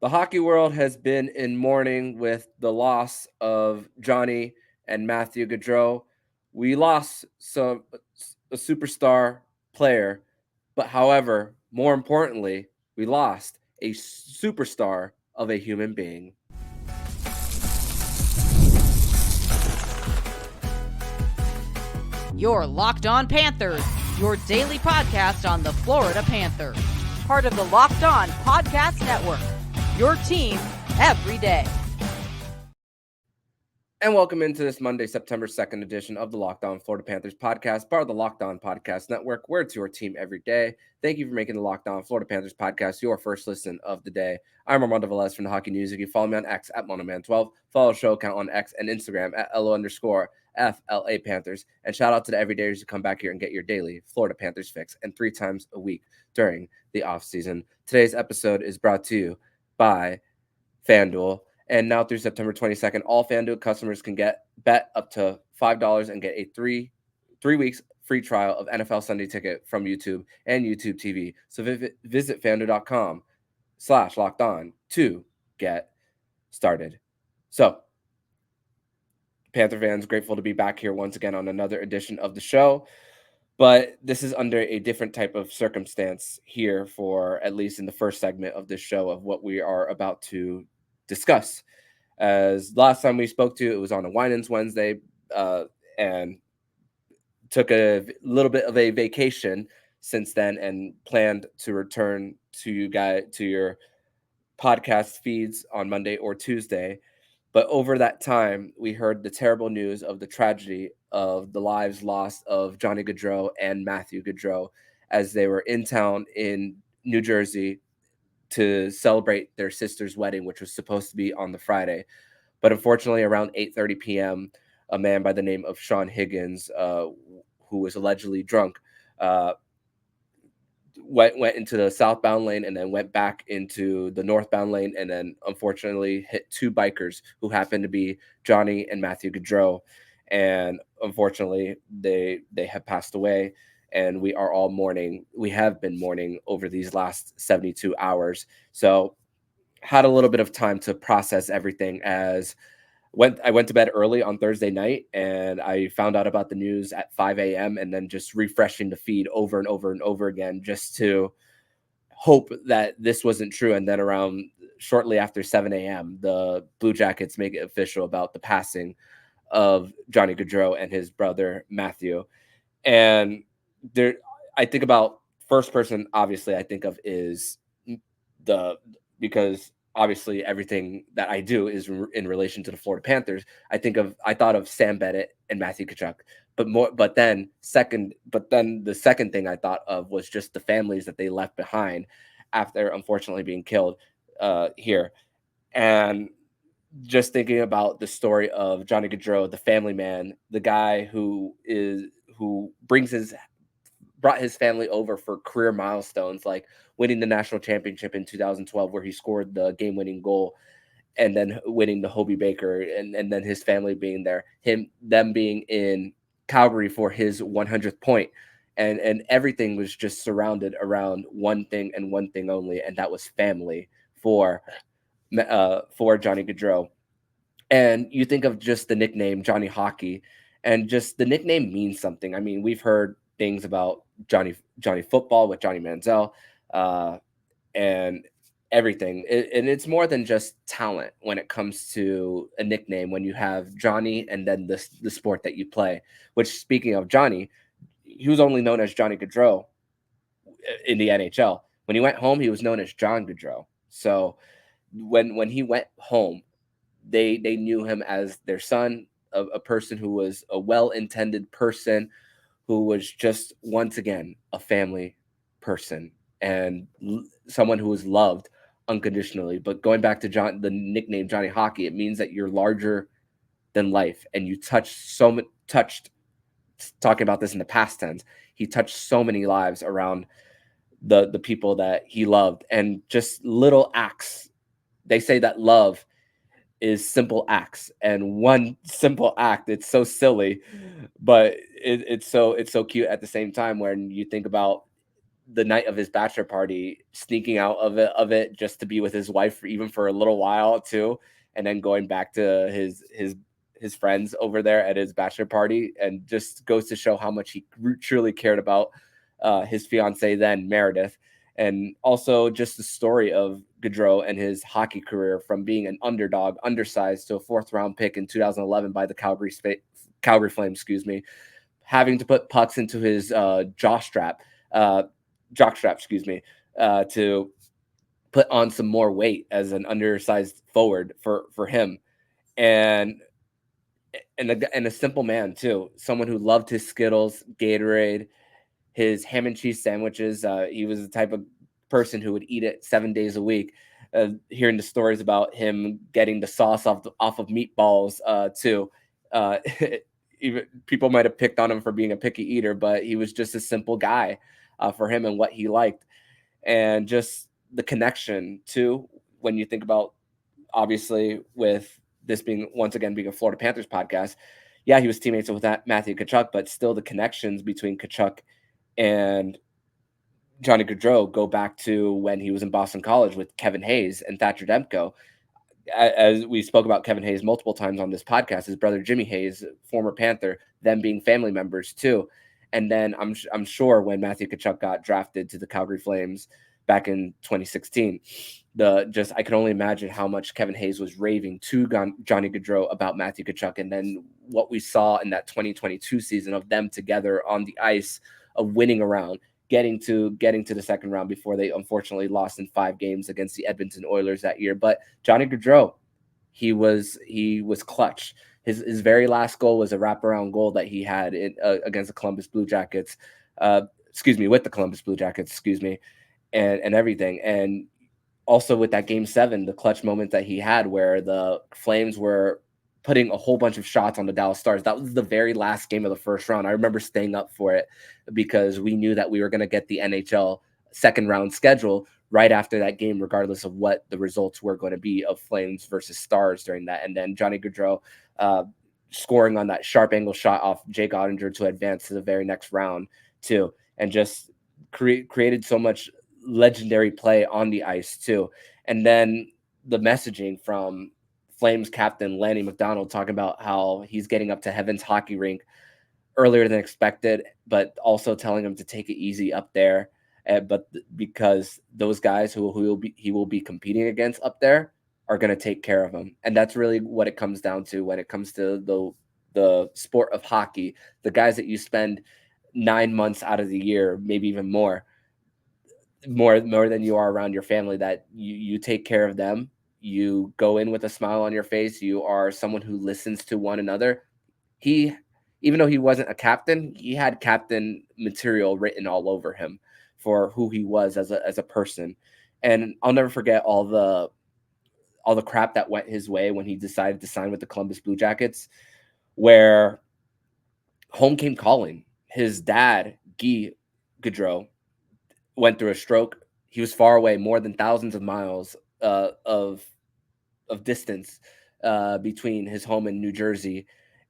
The hockey world has been in mourning with the loss of Johnny and Matthew Gaudreau. We lost a superstar player, but however, more importantly, we lost a superstar of a human being. You're Locked On Panthers, your daily podcast on the Florida Panthers. Part of the Locked On Podcast Network, your team every day. And welcome into this Monday, September 2nd edition of the Locked On Florida Panthers podcast, part of the Locked On Podcast Network, where it's your team every day. Thank you for making the Locked On Florida Panthers podcast your first listen of the day. I'm Armando Velez from the Hockey News. You can follow me on X at Monoman12. Follow the show account on X and Instagram at LO_FLA Panthers. And shout out to the everydayers who come back here and get your daily Florida Panthers fix and 3 times a week during the offseason. Today's episode is brought to you by FanDuel. And now through September 22nd, all FanDuel customers can bet up to $5 and get a three weeks free trial of NFL Sunday Ticket from YouTube and YouTube TV. So visit FanDuel.com/lockedon to get started. So, Panther fans, grateful to be back here once again on another edition of the show. But this is under a different type of circumstance here for at least in the first segment of this show of what we are about to discuss. As last time we spoke to, it was on a Winans Wednesday, and took a little bit of a vacation since then, and planned to return to you guys to your podcast feeds on Monday or Tuesday. But over that time, we heard the terrible news of the tragedy of the lives lost of Johnny Gaudreau and Matthew Gaudreau as they were in town in New Jersey to celebrate their sister's wedding, which was supposed to be on the Friday. But unfortunately, around 8:30 p.m., a man by the name of Sean Higgins, who was allegedly drunk, went into the southbound lane and then went back into the northbound lane, and then unfortunately hit 2 bikers who happened to be Johnny and Matthew Gaudreau. And unfortunately, they have passed away. And we are all mourning. We have been mourning over these last 72 hours. So had a little bit of time to process everything as I went to bed early on Thursday night, and I found out about the news at 5 a.m. and then just refreshing the feed over and over and over again just to hope that this wasn't true. And then around shortly after 7 a.m., the Blue Jackets make it official about the passing of Johnny Gaudreau and his brother Matthew. And there, I think about first person, obviously, I think of is because obviously everything that I do is in relation to the Florida Panthers. I thought of Sam Bennett and Matthew Tkachuk, but then the second thing I thought of was just the families that they left behind after unfortunately being killed here. And just thinking about the story of Johnny Gaudreau, the family man, the guy who brought his family over for career milestones like winning the national championship in 2012, where he scored the game-winning goal, and then winning the Hobie Baker, and then his family being there, them being in Calgary for his 100th point, and everything was just surrounded around one thing and one thing only, and that was family for Johnny Gaudreau. And you think of just the nickname Johnny Hockey, and just the nickname means something. I mean, we've heard things about Johnny Football with Johnny Manziel, and everything. And it's more than just talent when it comes to a nickname. When you have Johnny and then the sport that you play. Which, speaking of Johnny, he was only known as Johnny Gaudreau in the NHL. When he went home, he was known as John Gaudreau. So when he went home, they knew him as their son, a person who was a well-intended person, who was just, once again, a family person and someone who was loved unconditionally. But going back to the nickname Johnny Hockey, it means that you're larger than life, and you touched, talking about this in the past tense, he touched so many lives around the people that he loved, and just little acts. They say that love is simple acts, and one simple act, it's so silly, but it's so cute at the same time when you think about the night of his bachelor party, sneaking out of it just to be with his wife even for a little while too, and then going back to his friends over there at his bachelor party, and just goes to show how much he truly cared about his fiance then, Meredith. And also just the story of Gaudreau and his hockey career, from being an underdog, undersized, to a fourth round pick in 2011 by the Calgary Flames, excuse me, having to put pucks into his uh, jockstrap, excuse me, to put on some more weight as an undersized forward for him, and and a simple man too, someone who loved his Skittles, Gatorade, his ham and cheese sandwiches. He was the type of person who would eat it 7 days a week. Hearing the stories about him getting the sauce off of meatballs too. Uh, even people might have picked on him for being a picky eater, but he was just a simple guy for him and what he liked, and just the connection too. When you think about, obviously, with this being, once again, being a Florida Panthers podcast, yeah, he was teammates with that Matthew Tkachuk, but still the connections between Tkachuk and Johnny Gaudreau go back to when he was in Boston College with Kevin Hayes and Thatcher Demko. As we spoke about Kevin Hayes multiple times on this podcast, his brother Jimmy Hayes, former Panther, them being family members too. And then I'm sure when Matthew Tkachuk got drafted to the Calgary Flames back in 2016, I can only imagine how much Kevin Hayes was raving to Johnny Gaudreau about Matthew Tkachuk, and then what we saw in that 2022 season of them together on the ice, of winning around, getting to the second round before they unfortunately lost in 5 games against the Edmonton Oilers that year. But Johnny Gaudreau, he was clutch. His very last goal was a wraparound goal that he had against the Columbus Blue Jackets. Excuse me, with the Columbus Blue Jackets, excuse me, and everything. And also with that game 7, the clutch moment that he had where the Flames were putting a whole bunch of shots on the Dallas Stars. That was the very last game of the first round. I remember staying up for it because we knew that we were going to get the NHL second round schedule right after that game, regardless of what the results were going to be of Flames versus Stars during that. And then Johnny Gaudreau uh, scoring on that sharp angle shot off Jake Ottinger to advance to the very next round too, and just created so much legendary play on the ice too. And then the messaging from Flames captain Lanny McDonald talking about how he's getting up to Heaven's hockey rink earlier than expected, but also telling him to take it easy up there. Because those guys he will be competing against up there are going to take care of him, and that's really what it comes down to when it comes to the sport of hockey. The guys that you spend 9 months out of the year, maybe even more than you are around your family, that you take care of them. You go in with a smile on your face. You are someone who listens to one another. He, even though he wasn't a captain, he had captain material written all over him for who he was as a person. And I'll never forget all the crap that went his way when he decided to sign with the Columbus Blue Jackets, where home came calling. His dad, Guy Gaudreau, went through a stroke. He was far away, more than thousands of miles of distance between his home in New Jersey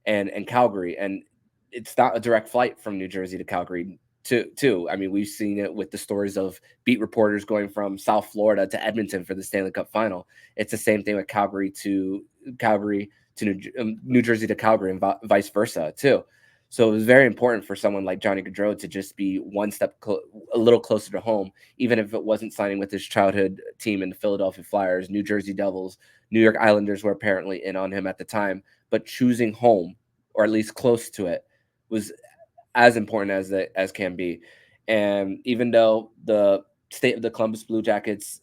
and Calgary, and it's not a direct flight from New Jersey to Calgary. Too, I mean, we've seen it with the stories of beat reporters going from South Florida to Edmonton for the Stanley Cup Final. It's the same thing with Calgary to New Jersey to Calgary, and vice versa too. So it was very important for someone like Johnny Gaudreau to just be one step a little closer to home, even if it wasn't signing with his childhood team in the Philadelphia Flyers, New Jersey Devils. New York Islanders were apparently in on him at the time, but choosing home, or at least close to it, was as important as can be. And even though the state of the Columbus Blue Jackets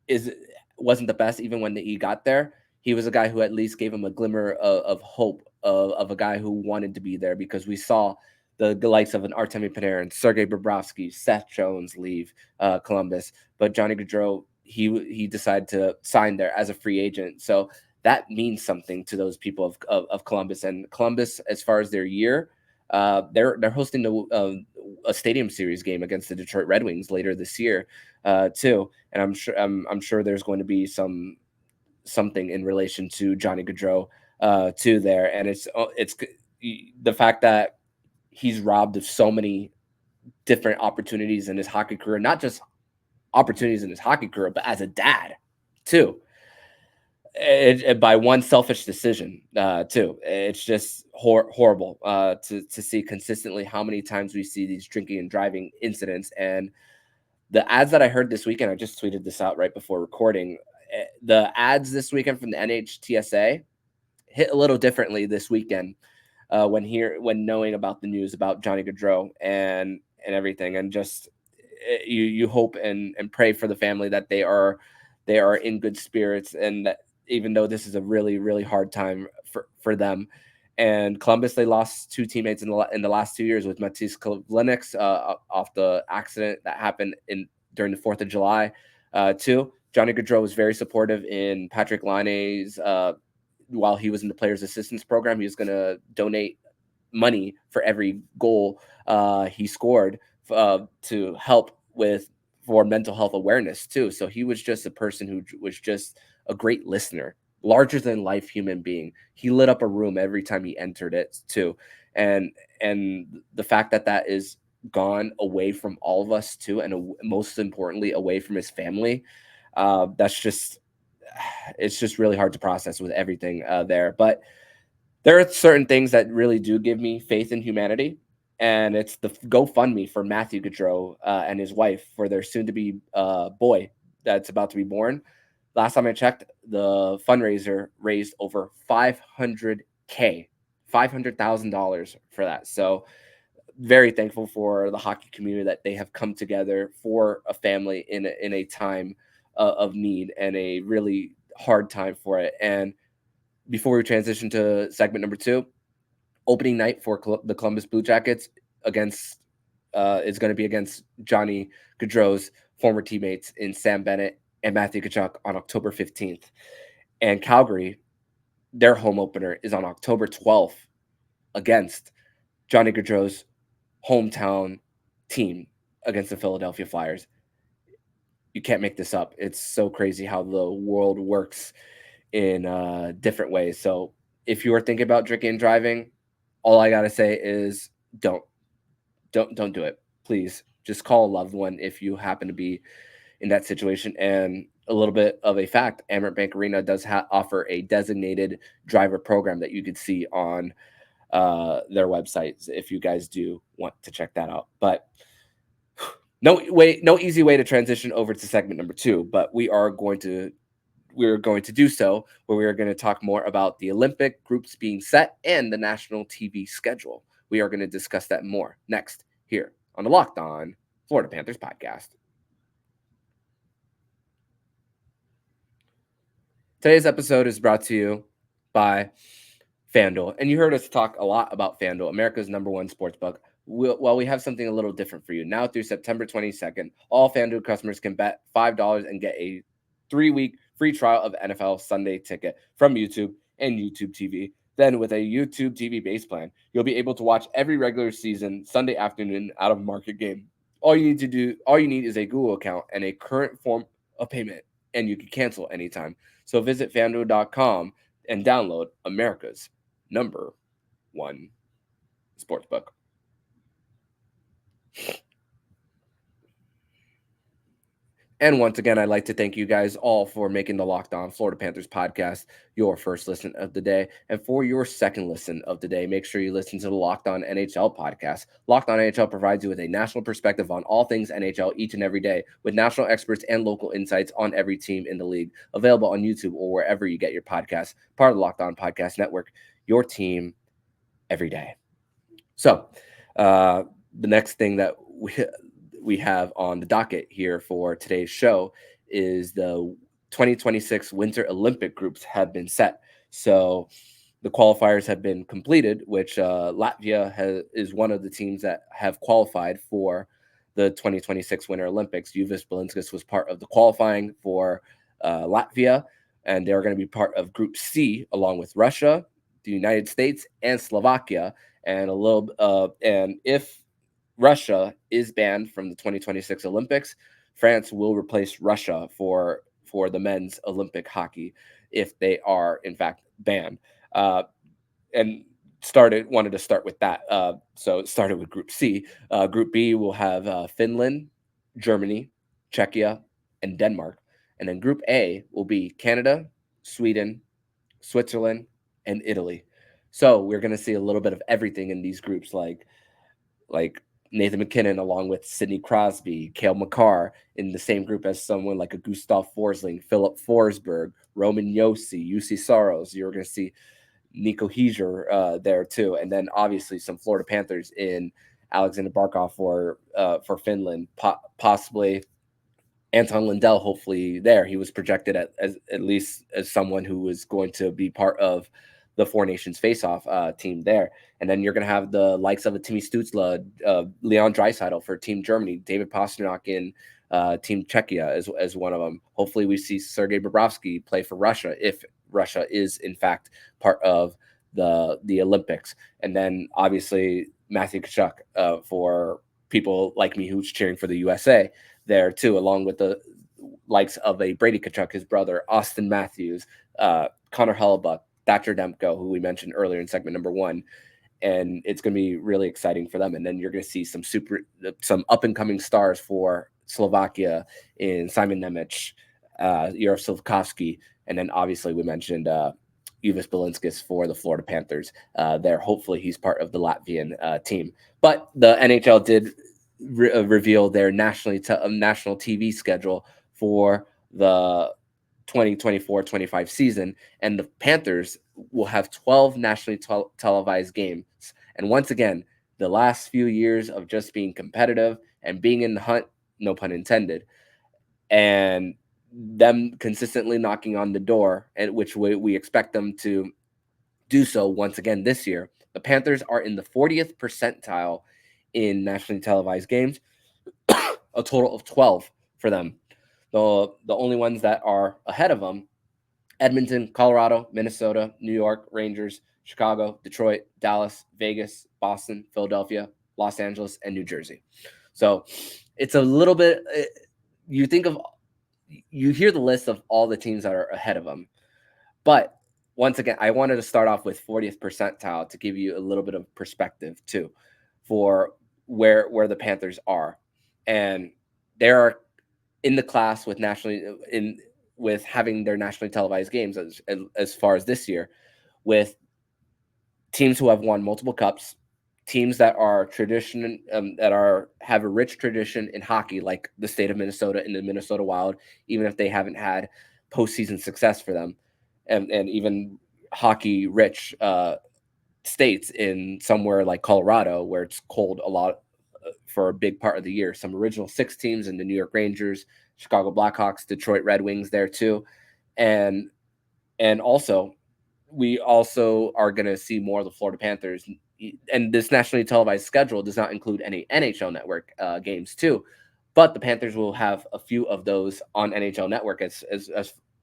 is wasn't the best, even when he got there, he was a guy who at least gave him a glimmer of hope of a guy who wanted to be there, because we saw the likes of an Artemi Panarin, Sergei Bobrovsky, Seth Jones leave Columbus, but Johnny Gaudreau, he decided to sign there as a free agent. So that means something to those people of Columbus. And Columbus, as far as their year, they're hosting a stadium series game against the Detroit Red Wings later this year too. And I'm sure there's going to be something in relation to Johnny Gaudreau too there. And it's the fact that he's robbed of so many different opportunities in his hockey career, not just opportunities in his hockey career, but as a dad too. By one selfish decision, too. It's just horrible to see consistently how many times we see these drinking and driving incidents. And the ads that I heard this weekend, I just tweeted this out right before recording. The ads this weekend from the NHTSA hit a little differently this weekend when knowing about the news about Johnny Gaudreau and everything, and just you hope and pray for the family that they are in good spirits, and that even though this is a really really hard time for them. And Columbus, they lost two teammates in the last 2 years with Matisse Lennox off the accident that happened during the 4th of July. Too, Johnny Gaudreau was very supportive in Patrick Laine's while he was in the players assistance program. He was going to donate money for every goal he scored to help for mental health awareness too. So he was just a person who was just a great listener, larger than life human being. He lit up a room every time he entered it too. And the fact that that is gone away from all of us too, and most importantly away from his family, it's just really hard to process with everything there. But there are certain things that really do give me faith in humanity, and it's the GoFundMe for Matthew Gaudreau and his wife for their soon-to-be boy that's about to be born. Last time I checked, the fundraiser raised over $500,000 for that. So very thankful for the hockey community that they have come together for a family in a time of need and a really hard time for it. And before we transition to segment number 2, opening night for the Columbus Blue Jackets is going to be against Johnny Gaudreau's former teammates in Sam Bennett and Matthew Tkachuk on October 15th. And Calgary, their home opener is on October 12th against Johnny Gaudreau's hometown team against the Philadelphia Flyers. You can't make this up. It's so crazy how the world works in different ways. So if you are thinking about drinking and driving, all I gotta say is don't do it. Please just call a loved one if you happen to be in that situation. And a little bit of a fact, Amerant Bank Arena does offer a designated driver program that you could see on their websites if you guys do want to check that out. But no easy way to transition over to segment number 2, but we're going to do so, where we are going to talk more about the Olympic groups being set and the national TV schedule. We are going to discuss that more next here on the Locked On Florida Panthers podcast. Today's episode is brought to you by FanDuel. And you heard us talk a lot about FanDuel, America's #1 sportsbook. Well, we have something a little different for you. Now through September 22nd, all FanDuel customers can bet $5 and get a 3-week free trial of NFL Sunday Ticket from YouTube and YouTube TV. Then with a YouTube TV base plan, you'll be able to watch every regular season Sunday afternoon out of market game. All you need is a Google account and a current form of payment, and you can cancel anytime. So visit FanDuel.com and download America's #1 sportsbook. And once again, I'd like to thank you guys all for making the Locked On Florida Panthers podcast your first listen of the day. And for your second listen of the day, make sure you listen to the Locked On NHL podcast. Locked On NHL provides you with a national perspective on all things NHL each and every day, with national experts and local insights on every team in the league. Available on YouTube or wherever you get your podcasts. Part of the Locked On Podcast Network, your team every day. So the next thing that we have on the docket here for today's show is the 2026 Winter Olympic groups have been set. So the qualifiers have been completed, which Latvia is one of the teams that have qualified for the 2026 Winter Olympics. Juvis Belinskas was part of the qualifying for Latvia, and they're going to be part of Group C along with Russia, the United States, and Slovakia. And and if Russia is banned from the 2026 Olympics, France will replace Russia for the men's Olympic hockey if they are in fact banned. And wanted to start with that. So it started with Group C. Group B will have Finland, Germany, Czechia, and Denmark. And then Group A will be Canada, Sweden, Switzerland, and Italy. So we're going to see a little bit of everything in these groups, like Nathan McKinnon, along with Sidney Crosby, Cale Makar, in the same group as someone like a Gustav Forsling, Philip Forsberg, Roman Yossi, UC Saros. You're going to see Nico Heiser there too, and then obviously some Florida Panthers in Alexander Barkov for Finland, possibly Anton Lindell. Hopefully there, he was projected as at least as someone who was going to be part of the Four Nations face-off team there. And then you're going to have the likes of a Timmy Stutzla, Leon Draisaitl for Team Germany, David Pastrnak in Team Czechia as one of them. Hopefully we see Sergei Bobrovsky play for Russia if Russia is in fact part of the Olympics. And then obviously Matthew Tkachuk for people like me who's cheering for the USA there too, along with the likes of a Brady Tkachuk, his brother, Austin Matthews, Connor Hellebuck, Thatcher Demko, who we mentioned earlier in segment number 1. And it's going to be really exciting for them. And then you're going to see some up and coming stars for Slovakia in Simon Nemec, Jaroslav Slafkovsky, and then obviously we mentioned Uvis Belinskis for the Florida Panthers. There, hopefully he's part of the Latvian team. But the NHL did reveal their national TV schedule for the 2024-25 season, and the Panthers will have 12 nationally televised games. And once again, the last few years of just being competitive and being in the hunt, no pun intended, and them consistently knocking on the door, and which we expect them to do so once again this year. The Panthers are in the 40th percentile in nationally televised games, a total of 12 for them. The only ones that are ahead of them: Edmonton, Colorado, Minnesota, New York, Rangers, Chicago, Detroit, Dallas, Vegas, Boston, Philadelphia, Los Angeles, and New Jersey. So it's a little bit, you hear the list of all the teams that are ahead of them. But once again, I wanted to start off with 40th percentile to give you a little bit of perspective too for where the Panthers are. And they are in the class with with having their nationally televised games as far as this year, with teams who have won multiple cups, teams that are have a rich tradition in hockey, like the state of Minnesota and the Minnesota Wild, even if they haven't had postseason success for them, and even hockey rich states in somewhere like Colorado, where it's cold a lot for a big part of the year. Some original 6 teams in the New York Rangers, Chicago Blackhawks, Detroit Red Wings there too. And also, we also are going to see more of the Florida Panthers. And this nationally televised schedule does not include any NHL Network games too. But the Panthers will have a few of those on NHL Network, as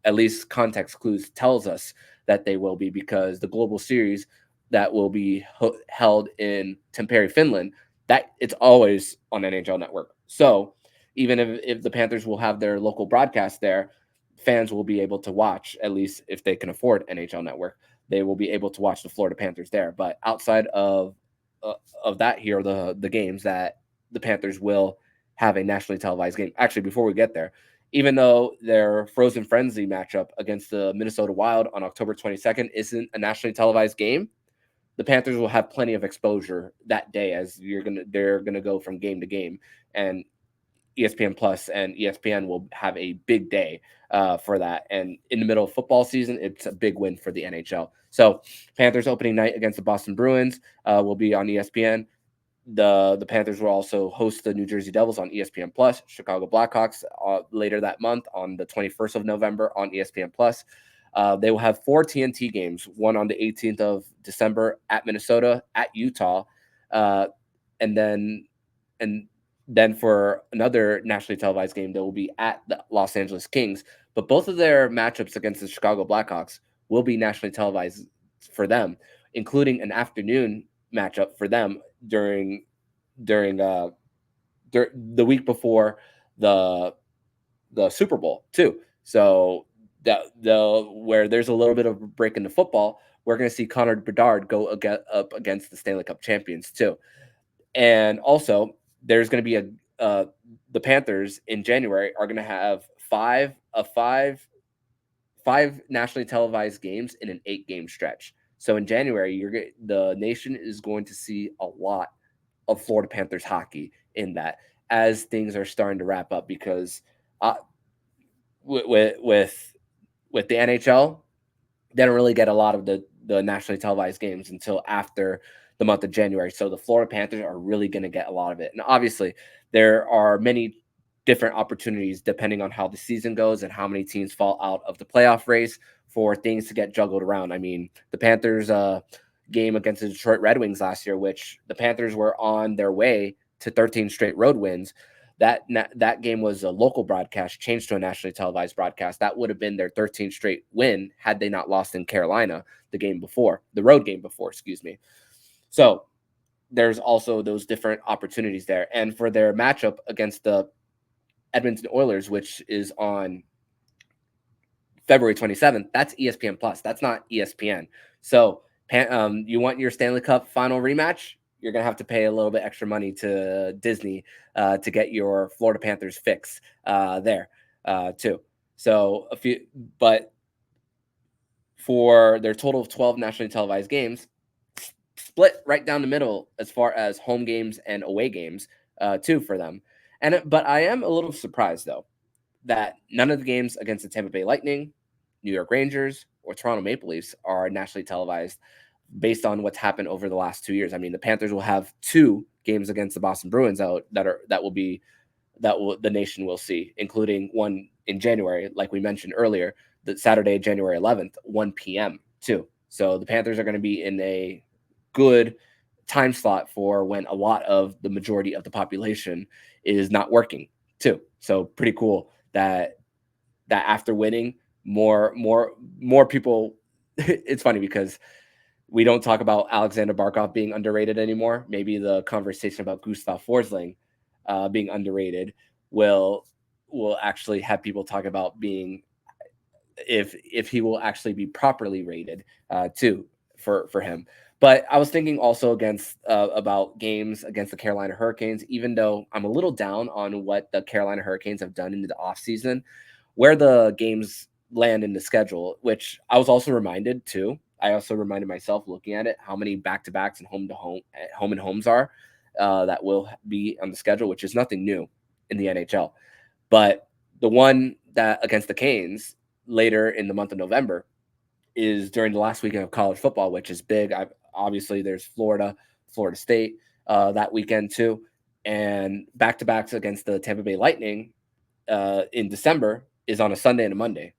at least Context Clues tells us that they will be, because the Global Series that will be held in Tampere, Finland, that it's always on NHL Network. So even if the Panthers will have their local broadcast there, fans will be able to watch, at least if they can afford NHL Network, they will be able to watch the Florida Panthers there. But outside of that, here are the games that the Panthers will have a nationally televised game. Actually, before we get there, even though their Frozen Frenzy matchup against the Minnesota Wild on October 22nd isn't a nationally televised game, the Panthers will have plenty of exposure that day, as they're gonna go from game to game, and ESPN Plus and ESPN will have a big day for that. And in the middle of football season, it's a big win for the NHL. So Panthers opening night against the Boston Bruins will be on ESPN. The Panthers will also host the New Jersey Devils on ESPN Plus. Chicago Blackhawks later that month on the 21st of November on ESPN Plus. They will have 4 TNT games, one on the 18th of December at Minnesota, at Utah, and then for another nationally televised game, they will be at the Los Angeles Kings. But both of their matchups against the Chicago Blackhawks will be nationally televised for them, including an afternoon matchup for them during the week before the Super Bowl too. So where there's a little bit of a break in the football, we're going to see Connor Bedard go up against the Stanley Cup champions too. And also, there's going to be the Panthers in January are going to have five nationally televised games in an 8-game stretch. So in January, the nation is going to see a lot of Florida Panthers hockey in that, as things are starting to wrap up, because uh, with the NHL, they don't really get a lot of the nationally televised games until after the month of January. So the Florida Panthers are really going to get a lot of it. And obviously, there are many different opportunities depending on how the season goes and how many teams fall out of the playoff race for things to get juggled around. I mean, the Panthers game against the Detroit Red Wings last year, which the Panthers were on their way to 13 straight road wins. That game was a local broadcast changed to a nationally televised broadcast. That would have been their 13th straight win had they not lost in Carolina the road game before, excuse me. So there's also those different opportunities there. And for their matchup against the Edmonton Oilers, which is on February 27th, that's ESPN Plus. That's not ESPN. So you want your Stanley Cup final rematch? You're going to have to pay a little bit extra money to Disney to get your Florida Panthers fix there too. So but for their total of 12 nationally televised games, split right down the middle as far as home games and away games too for them. But I am a little surprised though that none of the games against the Tampa Bay Lightning, New York Rangers, or Toronto Maple Leafs are nationally televised based on what's happened over the last 2 years. I mean, the Panthers will have 2 games against the Boston Bruins that the nation will see, including one in January, like we mentioned earlier, the Saturday, January 11th, 1 p.m. too. So the Panthers are going to be in a good time slot for when a lot of the majority of the population is not working too. So pretty cool that after winning, more people. It's funny because we don't talk about Alexander Barkov being underrated anymore. Maybe the conversation about Gustav Forsling being underrated will actually have people talk about being if he will actually be properly rated too for him. But I was thinking also about games against the Carolina Hurricanes, even though I'm a little down on what the Carolina Hurricanes have done in the offseason, where the games land in the schedule, which I was also reminded too. I also reminded myself looking at it how many back-to-backs and home and homes are that will be on the schedule, which is nothing new in the NHL. But the one that against the Canes later in the month of November is during the last weekend of college football, which is big. Obviously, there's Florida State that weekend too, and back-to-backs against the Tampa Bay Lightning in December is on a Sunday and a Monday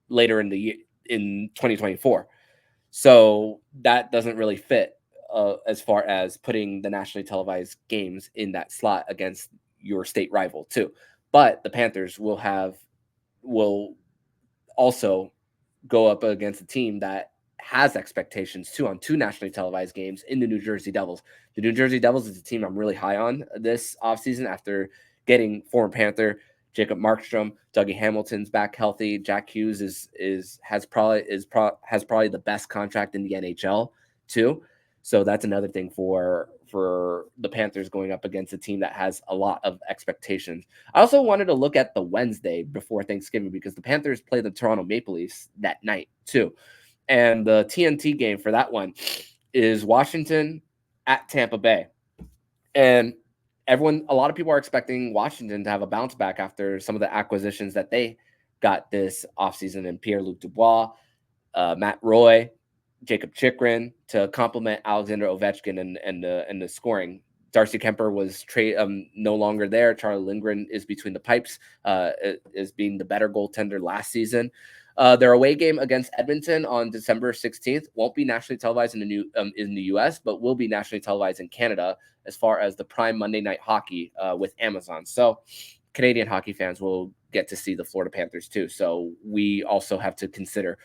later in the year in 2024. So that doesn't really fit as far as putting the nationally televised games in that slot against your state rival too. But the Panthers will also go up against a team that has expectations too on 2 nationally televised games in the New Jersey Devils. The New Jersey Devils is a team I'm really high on this offseason after getting former Panther Jacob Markstrom, Dougie Hamilton's back healthy. Jack Hughes has probably the best contract in the NHL too. So that's another thing for the Panthers going up against a team that has a lot of expectations. I also wanted to look at the Wednesday before Thanksgiving because the Panthers play the Toronto Maple Leafs that night too. And the TNT game for that one is Washington at Tampa Bay. And a lot of people are expecting Washington to have a bounce back after some of the acquisitions that they got this offseason in Pierre-Luc Dubois, Matt Roy, Jacob Chikrin to complement Alexander Ovechkin and the scoring. Darcy Kemper was no longer there. Charlie Lindgren is between the pipes, is being the better goaltender last season. Their away game against Edmonton on December 16th won't be nationally televised in the U.S., but will be nationally televised in Canada as far as the prime Monday Night Hockey with Amazon. So Canadian hockey fans will get to see the Florida Panthers too. So we also have to consider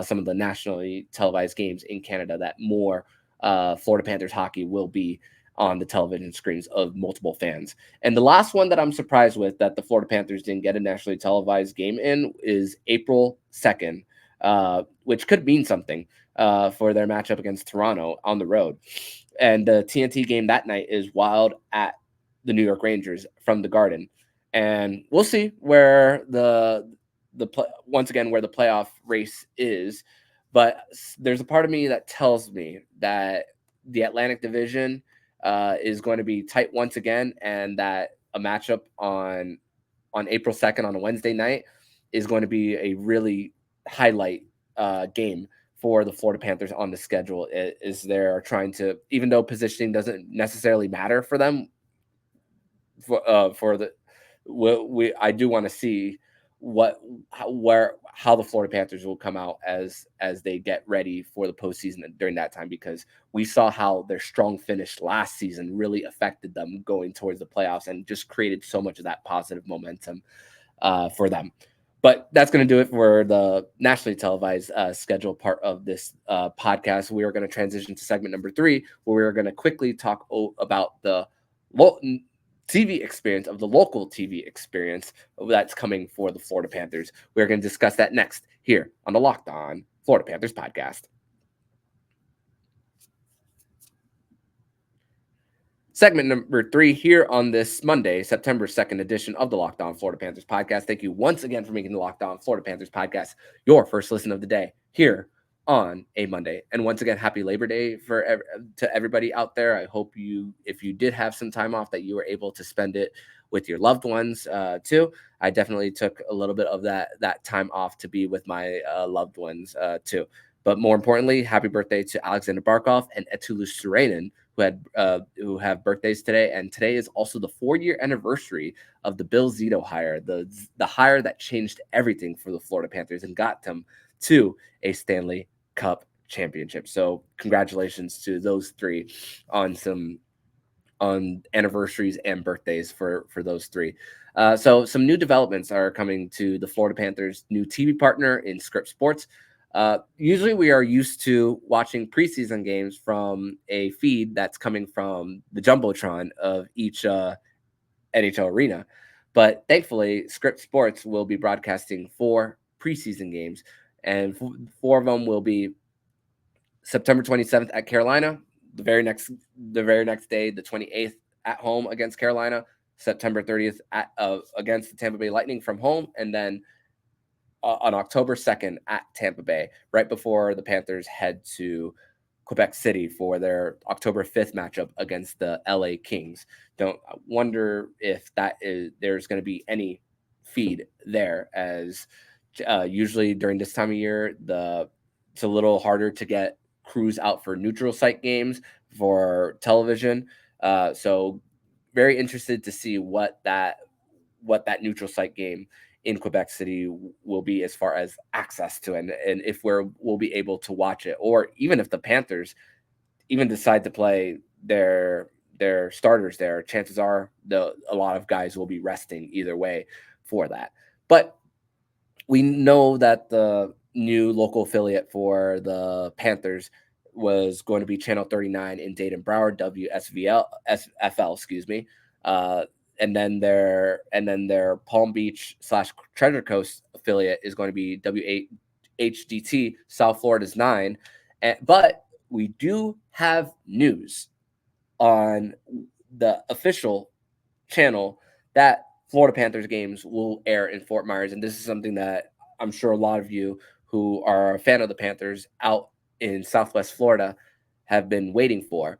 some of the nationally televised games in Canada that more Florida Panthers hockey will be on the television screens of multiple fans. And the last one that I'm surprised with that the Florida Panthers didn't get a nationally televised game in is April 2nd, which could mean something for their matchup against Toronto on the road. And the TNT game that night is Wild at the New York Rangers from the Garden, and we'll see where once again where the playoff race is. But there's a part of me that tells me that the Atlantic Division is going to be tight once again, and that a matchup on April 2nd on a Wednesday night is going to be a really highlight game for the Florida Panthers on the schedule. Is they're trying to, even though positioning doesn't necessarily matter for them, for the I do want to see how the Florida Panthers will come out as they get ready for the postseason during that time, because we saw how their strong finish last season really affected them going towards the playoffs and just created so much of that positive momentum for them. But that's going to do it for the nationally televised schedule part of this podcast. We are going to transition to segment number 3, where we are going to quickly talk about the TV experience of the local TV experience that's coming for the Florida Panthers. We're going to discuss that next here on the Locked On Florida Panthers podcast. Segment number 3 here on this Monday, September 2nd edition of the Locked On Florida Panthers podcast. Thank you once again for making the Locked On Florida Panthers podcast your first listen of the day here on a Monday. And once again, happy Labor Day to everybody out there. I hope if you did have some time off, that you were able to spend it with your loved ones too. I definitely took a little bit of that time off to be with my loved ones too. But more importantly, happy birthday to Alexander Barkov and Etulu Surenin, who have birthdays today. And today is also the 4-year anniversary of the Bill Zito hire, the hire that changed everything for the Florida Panthers and got them to a Stanley Cup championship. So congratulations to those 3 on anniversaries and birthdays for those 3. So some new developments are coming to the Florida Panthers' new TV partner in Script Sports. Usually we are used to watching preseason games from a feed that's coming from the Jumbotron of each NHL arena. But thankfully, Script Sports will be broadcasting 4 preseason games, and 4 of them will be September 27th at Carolina, the very next day, the 28th at home against Carolina, September 30th against the Tampa Bay Lightning from home, and then on October 2nd at Tampa Bay, right before the Panthers head to Quebec City for their October 5th matchup against the LA Kings. Don't wonder if there's going to be any feed there, as usually during this time of year, it's a little harder to get crews out for neutral site games for television. So very interested to see what that neutral site game in Quebec City will be as far as access to it, and if we'll be able to watch it, or even if the Panthers even decide to play their starters there, chances are a lot of guys will be resting either way for that. But we know that the new local affiliate for the Panthers was going to be Channel 39 in Dayton Broward, WSFL, excuse me. And then their Palm Beach / Treasure Coast affiliate is going to be WHDT South Florida's 9. But we do have news on the official channel that Florida Panthers games will air in Fort Myers. And this is something that I'm sure a lot of you who are a fan of the Panthers out in Southwest Florida have been waiting for.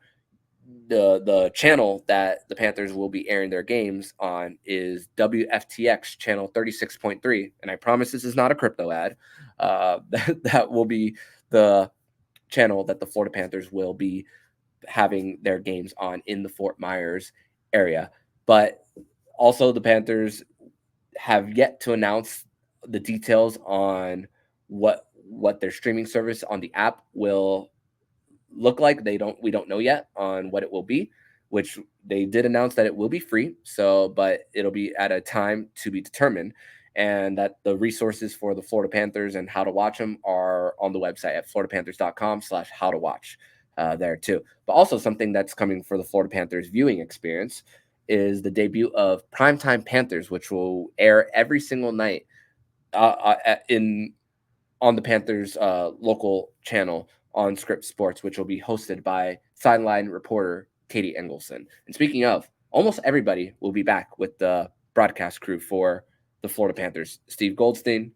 The channel that the Panthers will be airing their games on is WFTX channel 36.3. And I promise this is not a crypto ad. That will be the channel that the Florida Panthers will be having their games on in the Fort Myers area. But also the Panthers have yet to announce the details on what their streaming service on the app will look like. We don't know yet on what it will be, which they did announce that it will be free. But it'll be at a time to be determined, and that the resources for the Florida Panthers and how to watch them are on the website at floridapanthers.com/how-to-watch there too. But also something that's coming for the Florida Panthers viewing experience is the debut of Primetime Panthers, which will air every single night in on the Panthers local channel on Script Sports, which will be hosted by sideline reporter Katie Engelson. And speaking of, almost everybody will be back with the broadcast crew for the Florida Panthers. Steve Goldstein,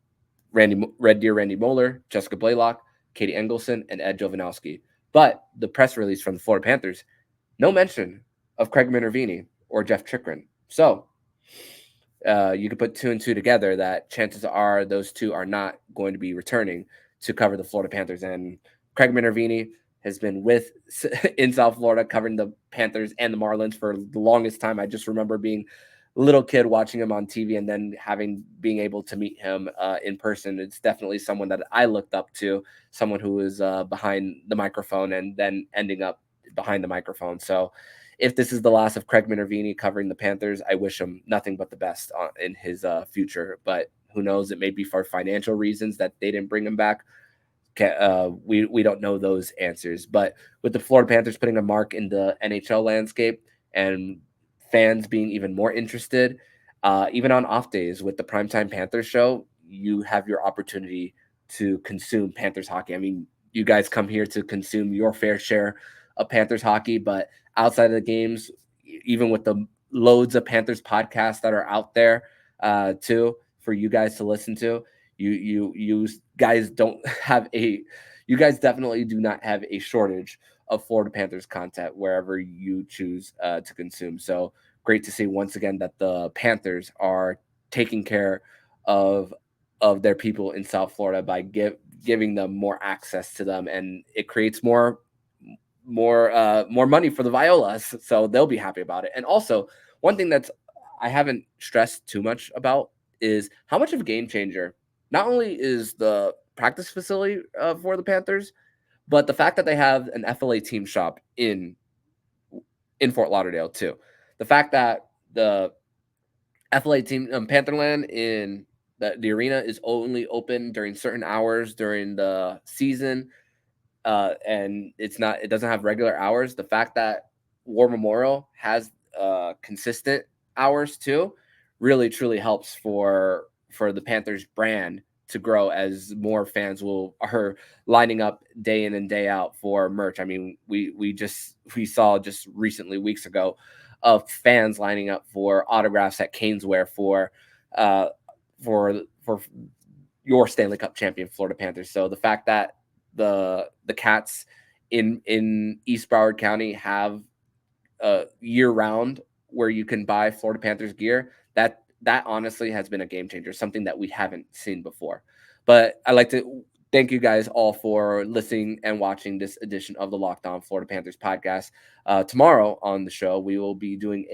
Red Deer Randy Moeller, Jessica Blaylock, Katie Engelson, and Ed Jovanowski. But the press release from the Florida Panthers, no mention of Craig Minervini or Jeff Chikrin. So you could put two and two together that chances are those two are not going to be returning to cover the Florida Panthers. And Craig Minervini has been in South Florida covering the Panthers and the Marlins for the longest time. I just remember being a little kid watching him on TV and then being able to meet him in person. It's definitely someone that I looked up to, someone who was behind the microphone and then ending up behind the microphone. So if this is the last of Craig Minervini covering the Panthers, I wish him nothing but the best in his future. But who knows? It may be for financial reasons that they didn't bring him back. We don't know those answers. But with the Florida Panthers putting a mark in the NHL landscape and fans being even more interested, even on off days with the Primetime Panthers show, you have your opportunity to consume Panthers hockey. I mean, you guys come here to consume your fair share of Panthers hockey, but outside of the games, even with the loads of Panthers podcasts that are out there too for you guys to listen to, you guys you guys definitely do not have a shortage of Florida Panthers content wherever you choose to consume. So great to see once again that the Panthers are taking care of their people in South Florida by giving them more access to them, and it creates more money for the Violas, so they'll be happy about it. And also, one thing I haven't stressed too much about is how much of a game changer not only is the practice facility for the Panthers, but the fact that they have an FLA team shop in Fort Lauderdale too. The fact that the FLA team Pantherland in the arena is only open during certain hours during the season. And it doesn't have regular hours. The fact that War Memorial has consistent hours too really truly helps for the Panthers brand to grow as more fans are lining up day in and day out for merch. I mean, we saw just recently, weeks ago, of fans lining up for autographs at Caneswear for your Stanley Cup champion Florida Panthers. So the fact that the Cats in East Broward County have year round where you can buy Florida Panthers gear, that honestly has been a game changer, something that we haven't seen before. But I'd like to thank you guys all for listening and watching this edition of the Locked On Florida Panthers podcast. Tomorrow on the show, we will be doing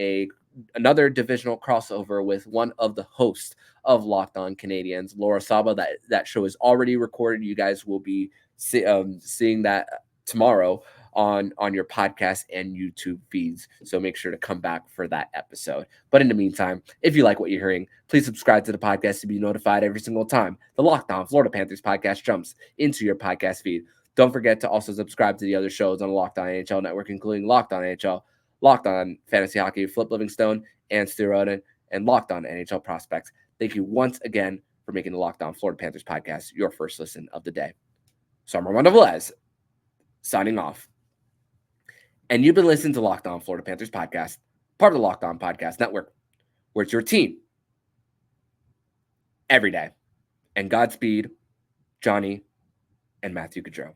another divisional crossover with one of the hosts of Locked On Canadians, Laura Saba. That show is already recorded. You guys will be seeing that tomorrow on your podcast and YouTube feeds. So make sure to come back for that episode. But in the meantime, if you like what you're hearing, please subscribe to the podcast to be notified every single time the Locked On Florida Panthers podcast jumps into your podcast feed. Don't forget to also subscribe to the other shows on the Locked On NHL network, including Locked On NHL, Locked On Fantasy Hockey, Flip Livingstone, and Stu Roden, and Locked On NHL Prospects. Thank you once again for making the Locked On Florida Panthers podcast your first listen of the day. So I'm Armando Velez, signing off. And you've been listening to Locked On Florida Panthers podcast, part of the Locked On Podcast Network, where it's your team every day. And Godspeed, Johnny and Matthew Gaudreau.